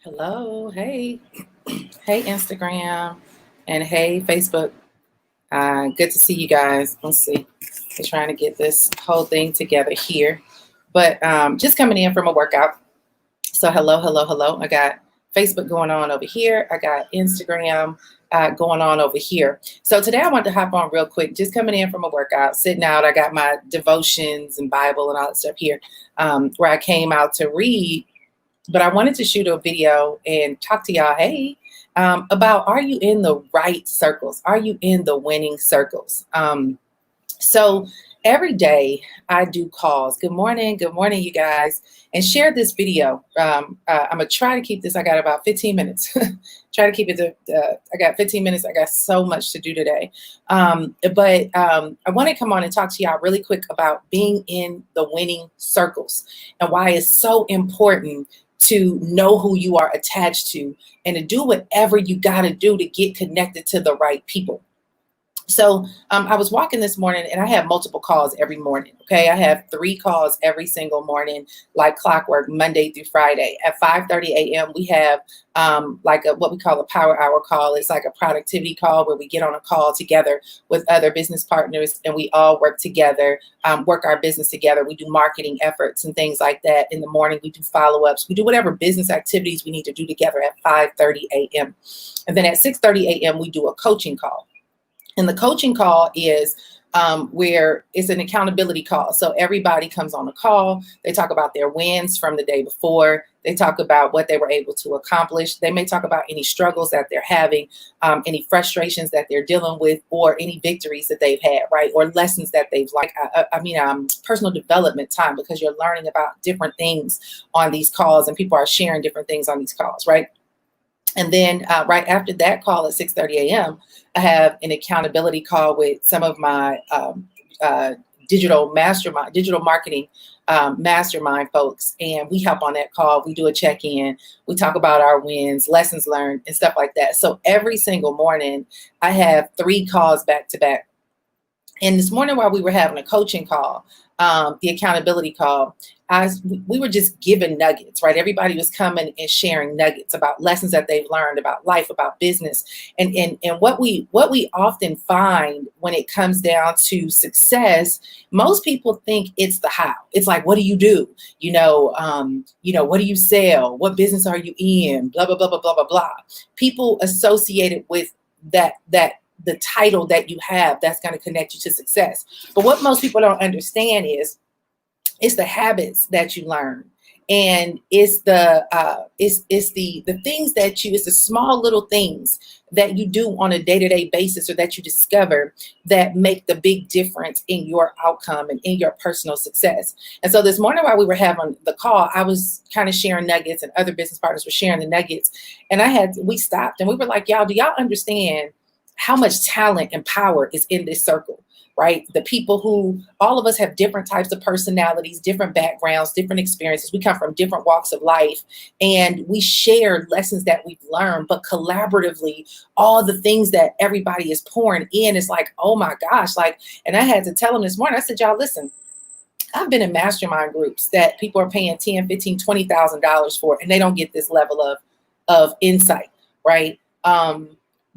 Hello, hey, hey, Instagram, and hey, Facebook. Good to see you guys. Let's see. We're trying to get this whole thing together here, but just coming in from a workout. So, hello, hello, hello. I got Facebook going on over here. I got Instagram going on over here. So, today I wanted to hop on real quick, just coming in from a workout, sitting out. I got my devotions and Bible and all that stuff here where I came out to read, but I wanted to shoot a video and talk to y'all, hey, about are you in the right circles? Are you in the winning circles? So every day I do calls. Good morning, you guys, and share this video. I'm gonna try to keep this. I got about 15 minutes. Try to keep it to. I got 15 minutes. I got so much to do today, but I want to come on and talk to y'all really quick about being in the winning circles and why it's so important to know who you are attached to and to do whatever you got to do to get connected to the right people. So I was walking this morning and I have multiple calls every morning. Okay. I have 3 calls every single morning, like clockwork, Monday through Friday. At 5:30 a.m., we have like what we call a power hour call. It's like a productivity call where we get on a call together with other business partners and we all work together, work our business together. We do marketing efforts and things like that. In the morning, we do follow-ups. We do whatever business activities we need to do together at 5:30 a.m. And then at 6:30 a.m., we do a coaching call. And the coaching call is where it's an accountability call. So everybody comes on the call. They talk about their wins from the day before. They talk about what they were able to accomplish. They may talk about any struggles that they're having, any frustrations that they're dealing with, or any victories that they've had, right? Or lessons that they've personal development time, because you're learning about different things on these calls and people are sharing different things on these calls, right? And then right after that call at 6:30 a.m., I have an accountability call with some of my digital marketing mastermind folks. And we hop on that call. We do a check-in. We talk about our wins, lessons learned, and stuff like that. So every single morning, I have 3 calls back to back. And this morning while we were having a coaching call, the accountability call, we were just giving nuggets, right? Everybody was coming and sharing nuggets about lessons that they've learned about life, about business. And what we often find when it comes down to success, most people think it's the how. It's like, what do you do? What do you sell? What business are you in? Blah, blah, blah, blah, blah, blah, blah. People associated with that the title that you have that's going to connect you to success. But what most people don't understand is it's the habits that you learn. And it's the things that it's the small little things that you do on a day-to-day basis or that you discover that make the big difference in your outcome and in your personal success. And so this morning while we were having the call, I was kind of sharing nuggets and other business partners were sharing the nuggets. And we stopped and we were like, y'all, do y'all understand how much talent and power is in this circle, right? The people who, all of us have different types of personalities, different backgrounds, different experiences. We come from different walks of life and we share lessons that we've learned, but collaboratively, all the things that everybody is pouring in is like, oh my gosh, and I had to tell them this morning, I said, y'all, listen, I've been in mastermind groups that people are paying $10, $15, $20,000 for, and they don't get this level of insight, right?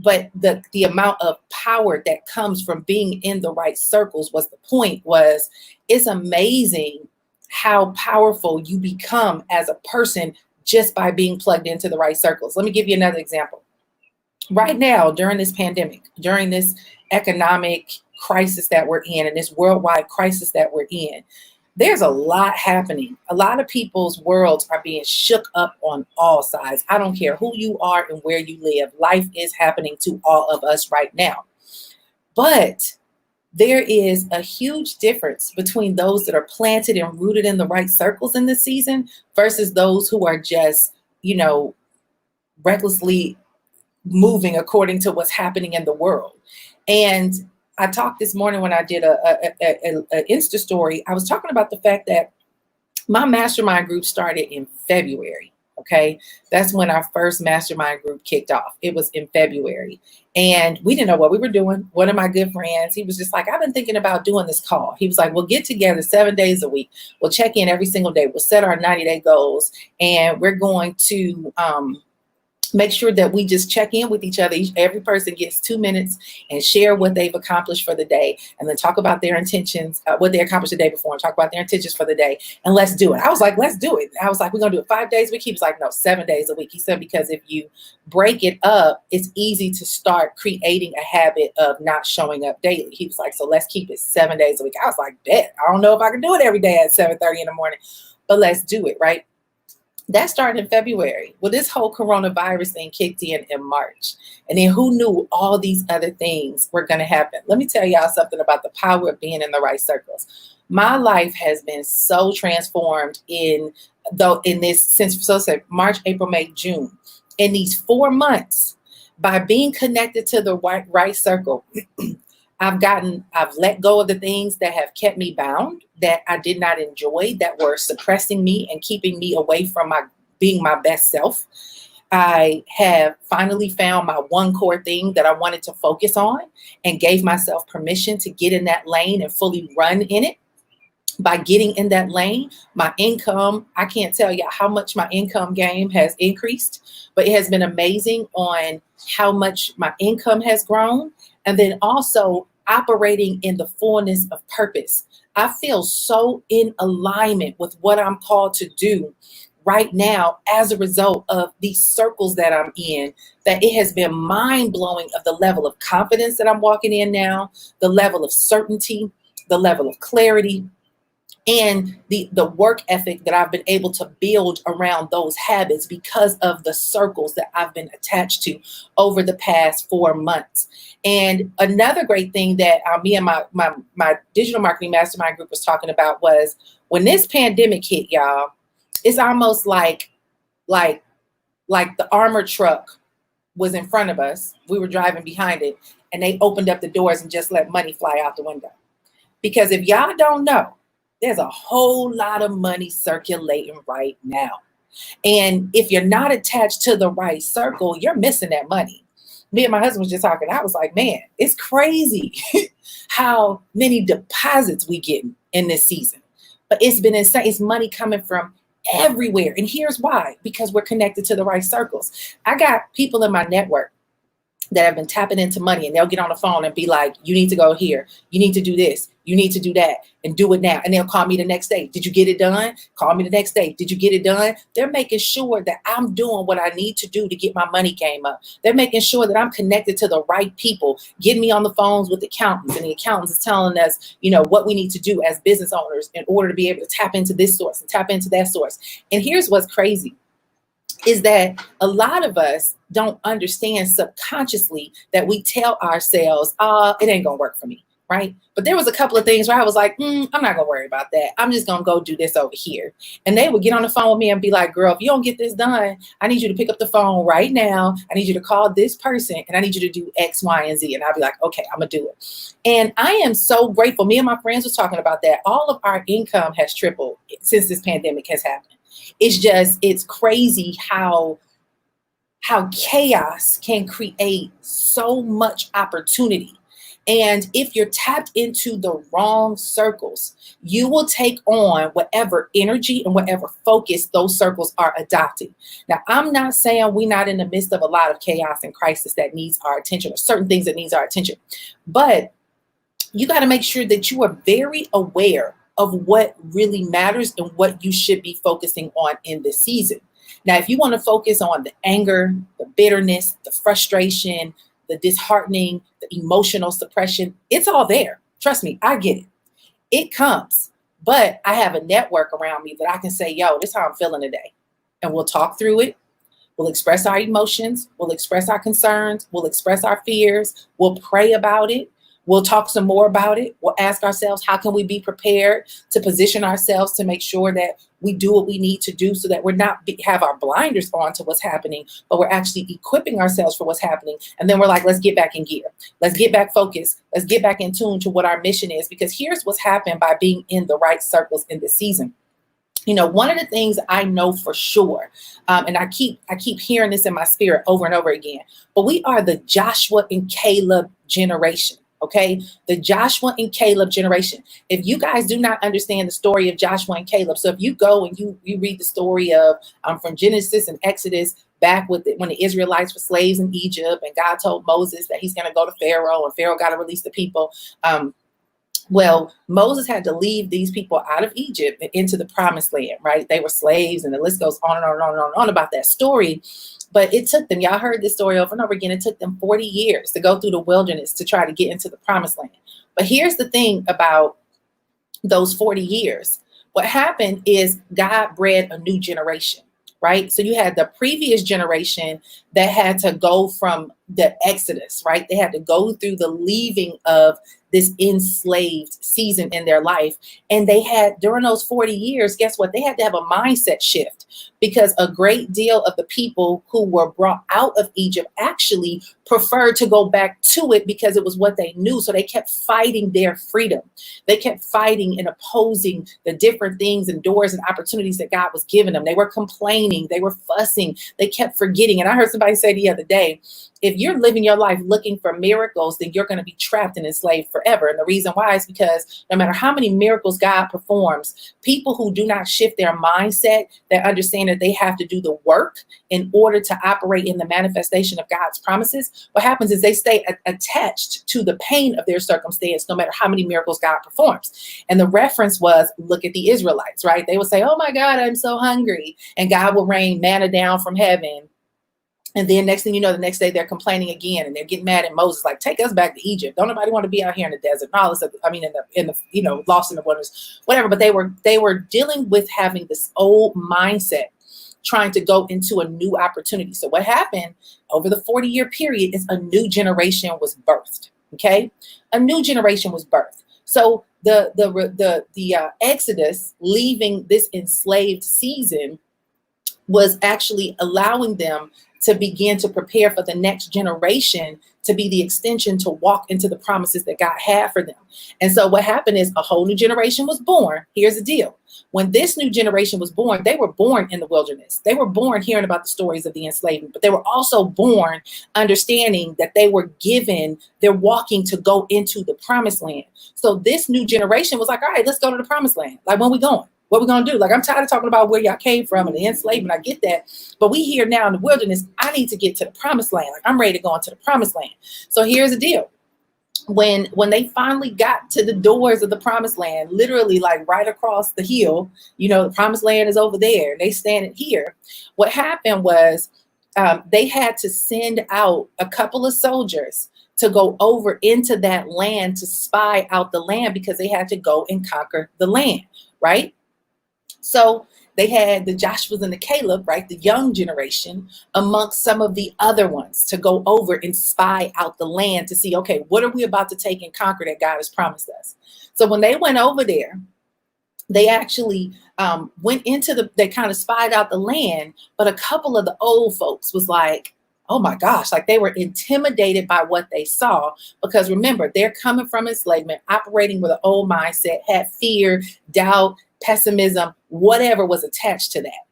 But the amount of power that comes from being in the right circles was it's amazing how powerful you become as a person just by being plugged into the right circles. Let me give you another example. Right now, during this pandemic, during this economic crisis that we're in and this worldwide crisis that we're in, there's a lot happening. A lot of people's worlds are being shook up on all sides. I don't care who you are and where you live. Life is happening to all of us right now. But there is a huge difference between those that are planted and rooted in the right circles in this season versus those who are just, recklessly moving according to what's happening in the world. And I talked this morning when I did a Insta story. I was talking about the fact that my mastermind group started in February. Okay. That's when our first mastermind group kicked off. It was in February. And we didn't know what we were doing. One of my good friends, he was just like, I've been thinking about doing this call. He was like, we'll get together 7 days a week. We'll check in every single day. We'll set our 90-day goals. And we're going to make sure that we just check in with each other. Every person gets 2 minutes and share what they've accomplished for the day, and then talk about their intentions, what they accomplished the day before, and talk about their intentions for the day. And let's do it. I was like, let's do it. I was like, we're going to do it 5 days a week. He was like, no, 7 days a week. He said, because if you break it up, it's easy to start creating a habit of not showing up daily. He was like, so let's keep it 7 days a week. I was like, bet. I don't know if I can do it every day at 7:30 in the morning, but let's do it, right? That started in February. Well, this whole coronavirus thing kicked in March. And then who knew all these other things were going to happen? Let me tell y'all something about the power of being in the right circles. My life has been so transformed since March, April, May, June. In these 4 months, by being connected to the right circle, I've let go of the things that have kept me bound, that I did not enjoy, that were suppressing me and keeping me away from being my best self. I have finally found my one core thing that I wanted to focus on, and gave myself permission to get in that lane and fully run in it. By getting in that lane, my income, I can't tell you how much my income game has increased, but it has been amazing on how much my income has grown. And then also operating in the fullness of purpose. I feel so in alignment with what I'm called to do right now as a result of these circles that I'm in, that it has been mind blowing of the level of confidence that I'm walking in now, the level of certainty, the level of clarity, and the work ethic that I've been able to build around those habits because of the circles that I've been attached to over the past 4 months. And another great thing that me and my digital marketing mastermind group was talking about was, when this pandemic hit, y'all, it's almost like the armor truck was in front of us. We were driving behind it, and they opened up the doors and just let money fly out the window. Because if y'all don't know, there's a whole lot of money circulating right now. And if you're not attached to the right circle, you're missing that money. Me and my husband was just talking. I was like, man, it's crazy how many deposits we get in this season. But it's been insane. It's money coming from everywhere. And here's why: because we're connected to the right circles. I got people in my network that have been tapping into money, and they'll get on the phone and be like, you need to go here. You need to do this. You need to do that, and do it now. And they'll call me the next day. Did you get it done? Call me the next day. Did you get it done? They're making sure that I'm doing what I need to do to get my money game up. They're making sure that I'm connected to the right people, getting me on the phones with accountants, and the accountants is telling us, what we need to do as business owners in order to be able to tap into this source and tap into that source. And here's what's crazy, is that a lot of us don't understand subconsciously that we tell ourselves, it ain't gonna work for me, right? But there was a couple of things where I was like, I'm not gonna worry about that. I'm just gonna go do this over here. And they would get on the phone with me and be like, girl, if you don't get this done, I need you to pick up the phone right now. I need you to call this person, and I need you to do X, Y, and Z. And I'll be like, okay, I'm gonna do it. And I am so grateful. Me and my friends was talking about that. All of our income has tripled since this pandemic has happened. It's crazy how chaos can create so much opportunity. And if you're tapped into the wrong circles, you will take on whatever energy and whatever focus those circles are adopting. Now, I'm not saying we're not in the midst of a lot of chaos and crisis that needs our attention, or certain things that needs our attention, but you got to make sure that you are very aware of what really matters and what you should be focusing on in this season. Now, if you want to focus on the anger, the bitterness, the frustration, the disheartening, the emotional suppression, it's all there. Trust me, I get it. It comes. But I have a network around me that I can say, yo, this is how I'm feeling today. And we'll talk through it. We'll express our emotions. We'll express our concerns. We'll express our fears. We'll pray about it. We'll talk some more about it. We'll ask ourselves, how can we be prepared to position ourselves to make sure that we do what we need to do, so that we're not have our blinders on to what's happening, but we're actually equipping ourselves for what's happening. And then we're like, let's get back in gear. Let's get back focused. Let's get back in tune to what our mission is. Because here's what's happened by being in the right circles in this season. One of the things I know for sure, and I keep hearing this in my spirit over and over again, but we are the Joshua and Caleb generation. Okay, the Joshua and Caleb generation. If you guys do not understand the story of Joshua and Caleb, so if you go and you read the story of from Genesis and Exodus, back with when the Israelites were slaves in Egypt, and God told Moses that he's going to go to Pharaoh, and Pharaoh got to release the people. Well, Moses had to lead these people out of Egypt and into the promised land, right? They were slaves, and the list goes on and on and on and on, and on about that story. But it took them, y'all heard this story over and over again, it took them 40 years to go through the wilderness to try to get into the promised land. But here's the thing about those 40 years. What happened is God bred a new generation, right? So you had the previous generation that had to go from the Exodus, right? They had to go through the leaving of this enslaved season in their life. And they had, during those 40 years, guess what? They had to have a mindset shift, because a great deal of the people who were brought out of Egypt actually preferred to go back to it because it was what they knew. So they kept fighting their freedom. They kept fighting and opposing the different things and doors and opportunities that God was giving them. They were complaining. They were fussing. They kept forgetting. And I heard somebody say the other day, if you're living your life looking for miracles, then you're going to be trapped and enslaved forever. And the reason why is because no matter how many miracles God performs, people who do not shift their mindset, that understand that they have to do the work in order to operate in the manifestation of God's promises, what happens is they stay attached to the pain of their circumstance, no matter how many miracles God performs. And the reference was, look at the Israelites, right? They would say, oh my God, I'm so hungry. And God will rain manna down from heaven. And then next thing you know, the next day they're complaining again, and they're getting mad at Moses, like, take us back to Egypt. Don't nobody want to be out here in the desert and all this. I mean, in the lost in the wilderness, whatever. But they were dealing with having this old mindset, trying to go into a new opportunity. So what happened over the 40-year period is a new generation was birthed. Okay, a new generation was birthed. So the Exodus, leaving this enslaved season, was actually allowing them to begin to prepare for the next generation to be the extension to walk into the promises that God had for them. And so what happened is a whole new generation was born. Here's the deal. When this new generation was born, they were born in the wilderness. They were born hearing about the stories of the enslavement, but they were also born understanding that they were given, they're walking to go into the promised land. So this new generation was like, all right, let's go to the promised land. Like, when we going? What we going to do? Like, I'm tired of talking about where y'all came from and the enslavement. I get that. But we here now in the wilderness. I need to get to the promised land. Like, I'm ready to go into the promised land. So here's the deal. When they finally got to the doors of the promised land, literally like right across the hill, the promised land is over there. They standing here. What happened was they had to send out a couple of soldiers to go over into that land to spy out the land, because they had to go and conquer the land, right? So they had the Joshuas and the Caleb, right, the young generation, amongst some of the other ones to go over and spy out the land to see, okay, what are we about to take and conquer that God has promised us? So when they went over there, they actually went into they kind of spied out the land, but a couple of the old folks was like, oh my gosh, like they were intimidated by what they saw, because remember, they're coming from enslavement, operating with an old mindset, had fear, doubt, pessimism, whatever was attached to that.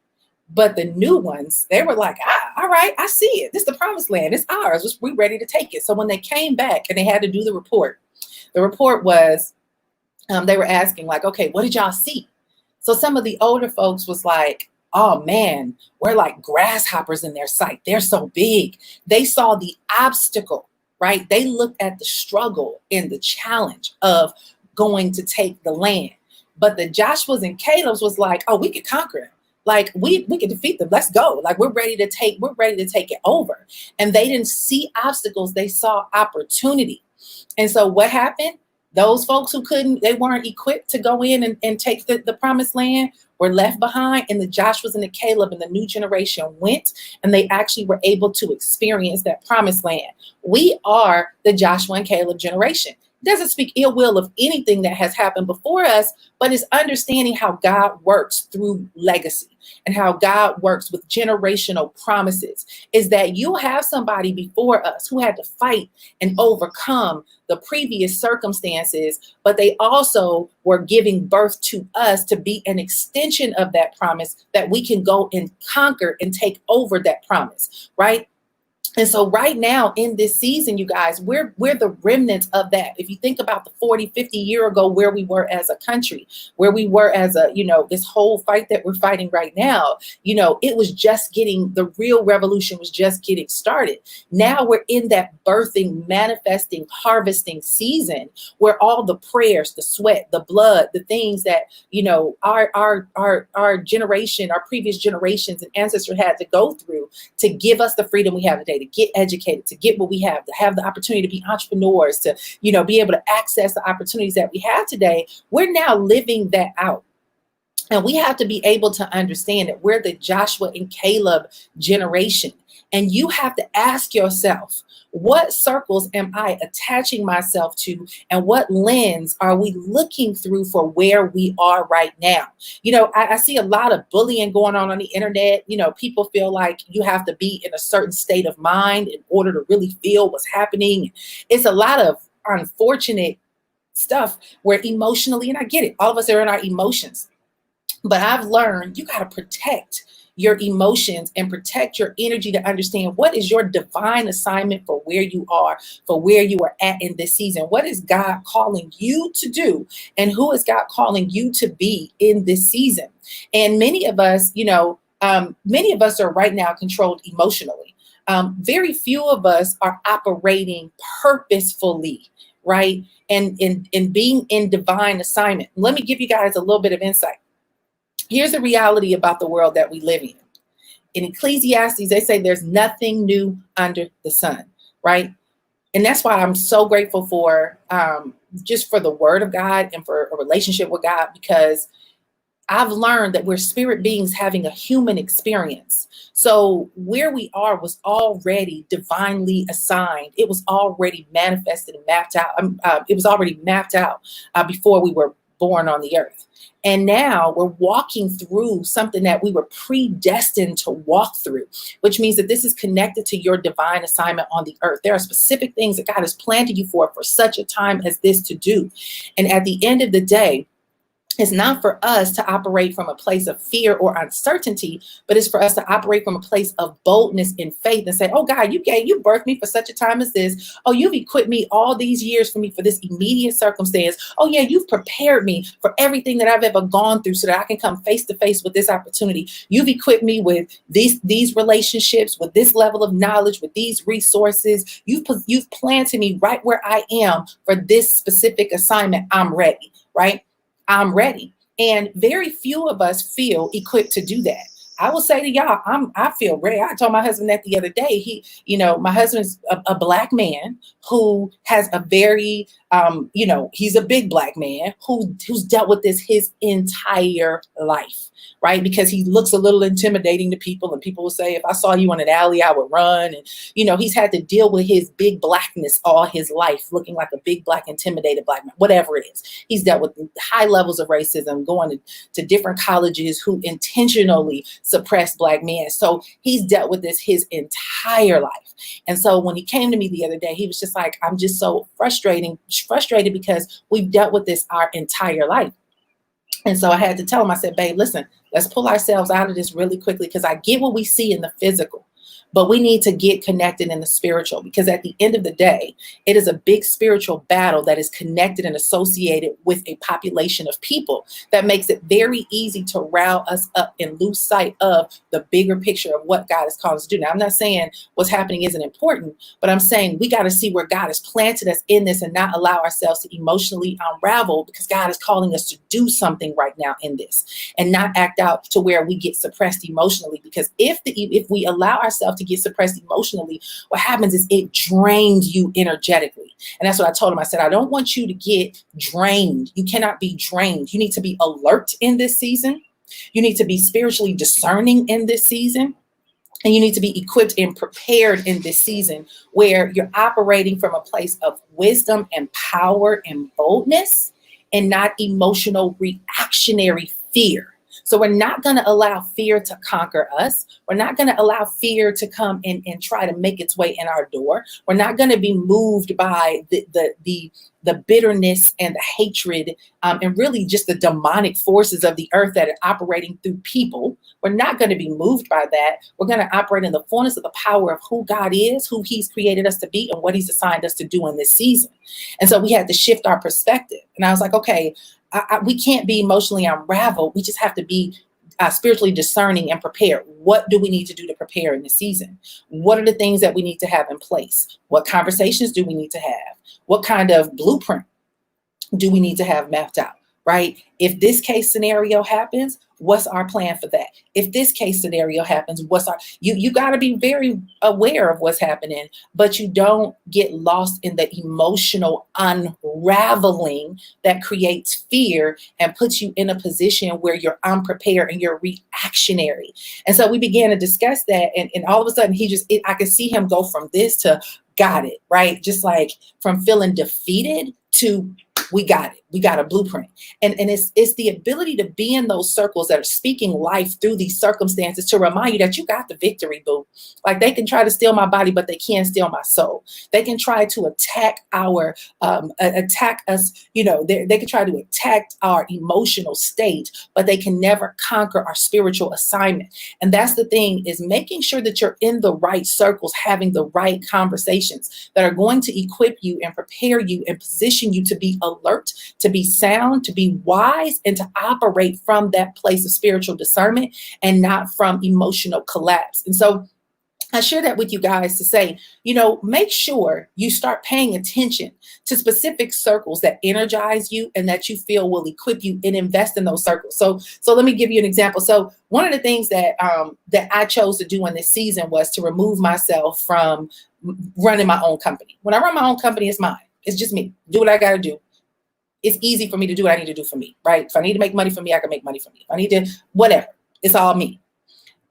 But the new ones, they were like, all right, I see it. This is the promised land. It's ours. We're ready to take it. So when they came back and they had to do the report was, they were asking like, okay, what did y'all see? So some of the older folks was like, oh man, we're like grasshoppers in their sight. They're so big. They saw the obstacle, right? They looked at the struggle and the challenge of going to take the land. But the Joshuas and Caleb's was like, oh, we could conquer it. Like we could defeat them. Let's go. Like we're ready to take it over. And they didn't see obstacles. They saw opportunity. And so what happened? Those folks who they weren't equipped to go in and take the promised land were left behind. And the Joshuas and the Caleb and the new generation went, and they actually were able to experience that promised land. We are the Joshua and Caleb generation. doesn't speak ill will of anything that has happened before us, but it's understanding how God works through legacy and how God works with generational promises. Is that you'll have somebody before us who had to fight and overcome the previous circumstances, but they also were giving birth to us to be an extension of that promise that we can go and conquer and take over that promise, right? And so right now in this season, you guys, we're the remnants of that. If you think about the 40, 50 year ago, where we were as a country, where we were as a, this whole fight that we're fighting right now, it was just the real revolution was just getting started. Now we're in that birthing, manifesting, harvesting season where all the prayers, the sweat, the blood, the things that, our generation, our previous generations and ancestors had to go through to give us the freedom we have today, to get educated, to get what we have, to have the opportunity to be entrepreneurs, to, be able to access the opportunities that we have today. We're now living that out. And we have to be able to understand that we're the Joshua and Caleb generation. And you have to ask yourself, what circles am I attaching myself to? And what lens are we looking through for where we are right now? I see a lot of bullying going on the internet. People feel like you have to be in a certain state of mind in order to really feel what's happening. It's a lot of unfortunate stuff where emotionally, and I get it, all of us are in our emotions. But I've learned you got to protect your emotions and protect your energy to understand what is your divine assignment for where you are at in this season. What is God calling you to do? And who is God calling you to be in this season? And many of us are right now controlled emotionally. Very few of us are operating purposefully, right? And in being in divine assignment. Let me give you guys a little bit of insight. Here's the reality about the world that we live in. In Ecclesiastes, they say there's nothing new under the sun, right? And that's why I'm so grateful for just for the word of God and for a relationship with God, because I've learned that we're spirit beings having a human experience. So where we are was already divinely assigned. It was already manifested and mapped out. It was already mapped out before we were born on the earth. And now we're walking through something that we were predestined to walk through, which means that this is connected to your divine assignment on the earth. There are specific things that God has planted you for such a time as this to do. And at the end of the day, it's not for us to operate from a place of fear or uncertainty, but it's for us to operate from a place of boldness and faith and say, oh God, you birthed me for such a time as this. Oh, you've equipped me all these years for this immediate circumstance. Oh yeah, you've prepared me for everything that I've ever gone through so that I can come face to face with this opportunity. You've equipped me with these relationships, with this level of knowledge, with these resources. You've planted me right where I am for this specific assignment. I'm ready, right? I'm ready. And very few of us feel equipped to do that. I will say to y'all, I feel ready. I told my husband that the other day. My husband's a Black man who has a very, he's a big Black man who's dealt with this his entire life, right? Because he looks a little intimidating to people, and people will say, if I saw you in an alley, I would run. And, he's had to deal with his big Blackness all his life, looking like a big Black, intimidated Black man, whatever it is. He's dealt with high levels of racism, going to different colleges who intentionally suppress Black men. So he's dealt with this his entire life. And so when he came to me the other day, he was just like, I'm just so frustrated because we've dealt with this our entire life. And so I had to tell him, I said, babe, listen, let's pull ourselves out of this really quickly, because I get what we see in the physical, but we need to get connected in the spiritual, because at the end of the day, it is a big spiritual battle that is connected and associated with a population of people that makes it very easy to rile us up and lose sight of the bigger picture of what God has called us to do. Now, I'm not saying what's happening isn't important, but I'm saying we got to see where God has planted us in this and not allow ourselves to emotionally unravel, because God is calling us to do something right now in this and not act out to where we get suppressed emotionally. Because if we allow ourselves to get suppressed emotionally, what happens is it drains you energetically. And that's what I told him. I said, I don't want you to get drained. You cannot be drained. You need to be alert in this season. You need to be spiritually discerning in this season. And you need to be equipped and prepared in this season where you're operating from a place of wisdom and power and boldness and not emotional reactionary fear. So we're not going to allow fear to conquer us. We're not going to allow fear to come in and try to make its way in our door. We're not going to be moved by the bitterness and the hatred, and really just the demonic forces of the earth that are operating through people. We're not going to be moved by that. We're going to operate in the fullness of the power of who God is, who he's created us to be, and what he's assigned us to do in this season. And so we had to shift our perspective. And I was like, okay, we can't be emotionally unraveled. We just have to be spiritually discerning and prepared. What do we need to do to prepare in the season? What are the things that we need to have in place? What conversations do we need to have? What kind of blueprint do we need to have mapped out, right? If this case scenario happens, what's our plan for that? If this case scenario happens, you got to be very aware of what's happening, but you don't get lost in the emotional unraveling that creates fear and puts you in a position where you're unprepared and you're reactionary. And so we began to discuss that, and all of a sudden I could see him go from this to got it, right? Just like from feeling defeated to we got it. We got a blueprint. And it's the ability to be in those circles that are speaking life through these circumstances to remind you that you got the victory, boo. Like they can try to steal my body, but they can't steal my soul. They can try to attack attack us. They can try to attack our emotional state, but they can never conquer our spiritual assignment. And that's the thing, is making sure that you're in the right circles, having the right conversations that are going to equip you and prepare you and position you to be alert, to be sound, to be wise, and to operate from that place of spiritual discernment and not from emotional collapse. And so I share that with you guys to say, make sure you start paying attention to specific circles that energize you and that you feel will equip you, and invest in those circles. So let me give you an example. So one of the things that I chose to do in this season was to remove myself from running my own company. When I run my own company, it's mine. It's just me. Do what I got to do. It's easy for me to do what I need to do for me, right? If I need to make money for me, I can make money for me. If I need to, whatever, it's all me.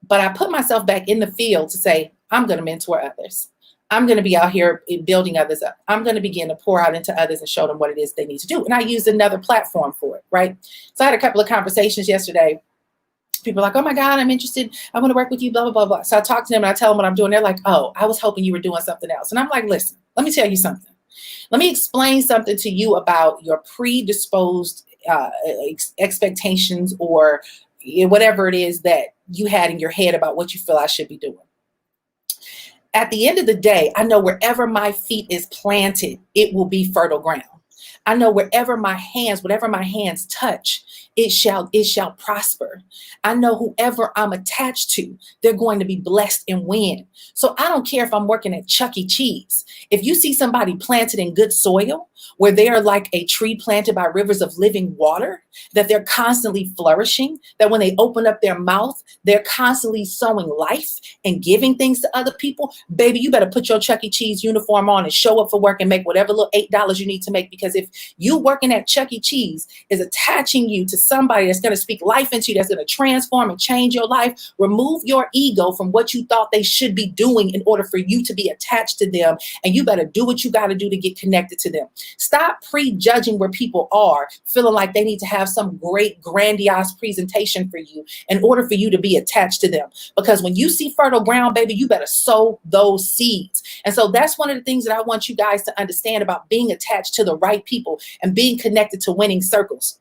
But I put myself back in the field to say, I'm going to mentor others. I'm going to be out here building others up. I'm going to begin to pour out into others and show them what it is they need to do. And I used another platform for it, right? So I had a couple of conversations yesterday. People are like, oh my God, I'm interested. I want to work with you, blah, blah, blah, blah. So I talk to them and I tell them what I'm doing. They're like, oh, I was hoping you were doing something else. And I'm like, listen, let me tell you something. Let me explain something to you about your predisposed expectations or whatever it is that you had in your head about what you feel I should be doing. At the end of the day, I know wherever my feet is planted, it will be fertile ground. I know whatever my hands touch, it shall prosper. I know whoever I'm attached to, they're going to be blessed and win. So I don't care if I'm working at Chuck E. Cheese. If you see somebody planted in good soil, where they are like a tree planted by rivers of living water, that they're constantly flourishing, that when they open up their mouth, they're constantly sowing life and giving things to other people, baby, you better put your Chuck E. Cheese uniform on and show up for work and make whatever little $8 you need to make. Because if you working at Chuck E. Cheese is attaching you to somebody that's going to speak life into you, that's going to transform and change your life, remove your ego from what you thought they should be doing in order for you to be attached to them. And you better do what you got to do to get connected to them. Stop prejudging where people are, feeling like they need to have some great grandiose presentation for you in order for you to be attached to them. Because when you see fertile ground, baby, you better sow those seeds. And so that's one of the things that I want you guys to understand about being attached to the right people and being connected to winning circles.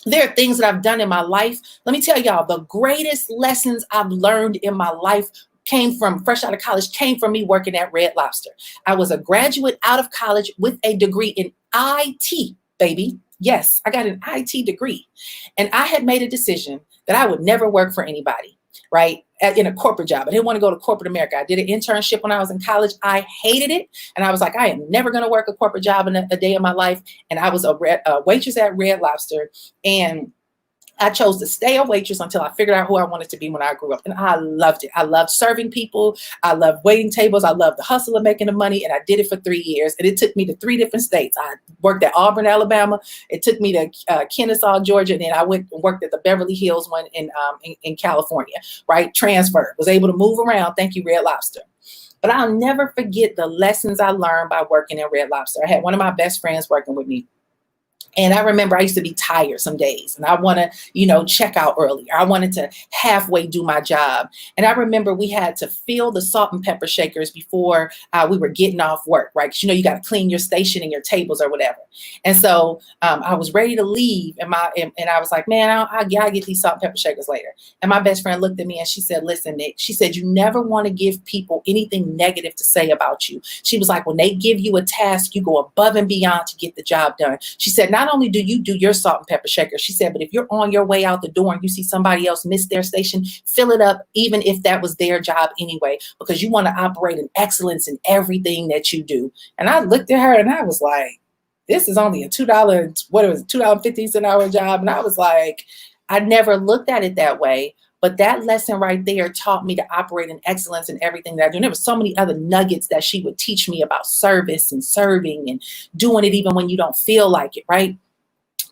There are things that I've done in my life. Let me tell y'all, the greatest lessons I've learned in my life came from fresh out of college, came from me working at Red Lobster. I was a graduate out of college with a degree in IT, baby. Yes, I got an IT degree. And I had made a decision that I would never work for anybody, right? In a corporate job. I didn't want to go to corporate America. I did an internship when I was in college. I hated it. And I was like, I am never going to work a corporate job in a day of my life. And I was a waitress at Red Lobster. And I chose to stay a waitress until I figured out who I wanted to be when I grew up. And I loved it. I loved serving people. I loved waiting tables. I loved the hustle of making the money. And I did it for 3 years. And it took me to 3 different states. I worked at Auburn, Alabama. It took me to Kennesaw, Georgia. And then I went and worked at the Beverly Hills one in California, right? Transferred, was able to move around. Thank you, Red Lobster. But I'll never forget the lessons I learned by working at Red Lobster. I had one of my best friends working with me. And I remember I used to be tired some days and I want to, check out early. I wanted to halfway do my job. And I remember we had to fill the salt and pepper shakers before we were getting off work, right? Because, you got to clean your station and your tables or whatever. And so I was ready to leave and I was like, man, I'll get these salt and pepper shakers later. And my best friend looked at me and she said, listen, Nick, she said, you never want to give people anything negative to say about you. She was like, when they give you a task, you go above and beyond to get the job done. She said, not only do you do your salt and pepper shaker, she said, but if you're on your way out the door and you see somebody else miss their station, fill it up, even if that was their job anyway, because you want to operate in excellence in everything that you do. And I looked at her and I was like, this is only a $2.50 an hour job. And I was like, I never looked at it that way. But that lesson right there taught me to operate in excellence in everything that I do. And there were so many other nuggets that she would teach me about service and serving and doing it even when you don't feel like it, right?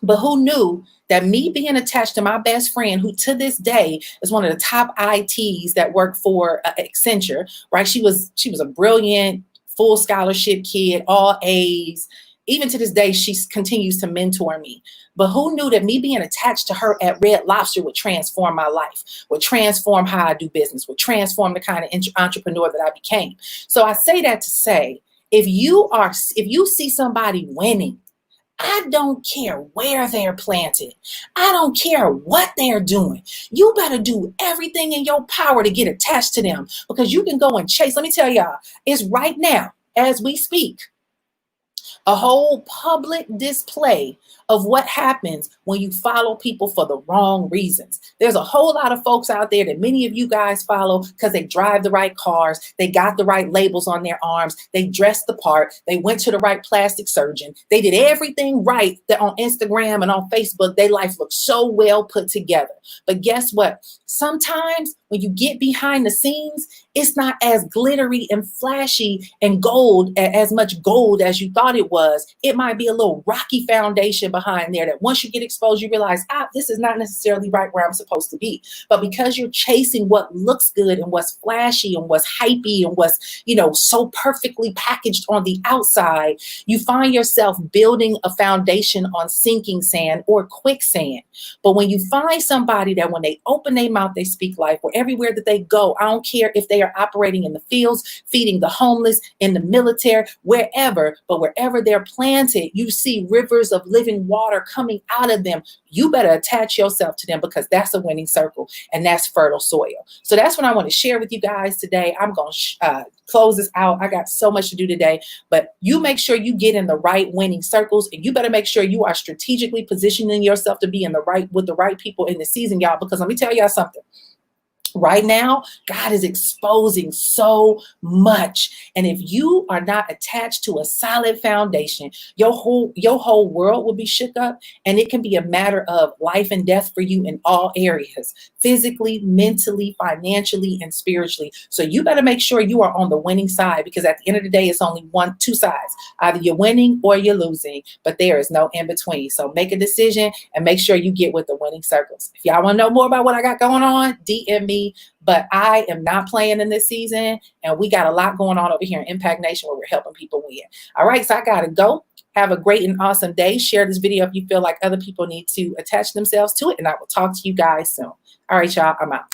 But who knew that me being attached to my best friend, who to this day is one of the top ITs that work for Accenture, right? She was a brilliant, full scholarship kid, all A's. Even to this day, she continues to mentor me. But who knew that me being attached to her at Red Lobster would transform my life, would transform how I do business, would transform the kind of entrepreneur that I became. So I say that to say, if you see somebody winning, I don't care where they're planted. I don't care what they're doing. You better do everything in your power to get attached to them, because you can go and chase. Let me tell y'all, it's right now as we speak, a whole public display of what happens when you follow people for the wrong reasons. There's a whole lot of folks out there that many of you guys follow because they drive the right cars, they got the right labels on their arms, they dressed the part, they went to the right plastic surgeon, they did everything right that on Instagram and on Facebook, their life looks so well put together. But guess what? Sometimes when you get behind the scenes, it's not as glittery and flashy and gold, as much gold as you thought it was. It might be a little rocky foundation behind there that once you get exposed, you realize, this is not necessarily right where I'm supposed to be. But because you're chasing what looks good and what's flashy and what's hypey and what's, so perfectly packaged on the outside, you find yourself building a foundation on sinking sand or quicksand. But when you find somebody that when they open their mouth, they speak life, or everywhere that they go, I don't care if they are operating in the fields, feeding the homeless, in the military, wherever, but wherever they're planted, you see rivers of living water coming out of them. You better attach yourself to them, because that's a winning circle and that's fertile soil. So that's what I want to share with you guys today. I'm going to close this out. I got so much to do today, but you make sure you get in the right winning circles, and you better make sure you are strategically positioning yourself to be with the right people in the season, y'all, because let me tell y'all something. Right now, God is exposing so much. And if you are not attached to a solid foundation, your whole world will be shook up, and it can be a matter of life and death for you in all areas, physically, mentally, financially, and spiritually. So you better make sure you are on the winning side, because at the end of the day, it's only two sides. Either you're winning or you're losing, but there is no in between. So make a decision and make sure you get with the winning circles. If y'all want to know more about what I got going on, DM me. But I am not playing in this season, and we got a lot going on over here in Impact Nation where we're helping people win. All right, so I gotta go. Have a great and awesome day. Share this video if you feel like other people need to attach themselves to it, and I will talk to you guys soon. All right, y'all, I'm out.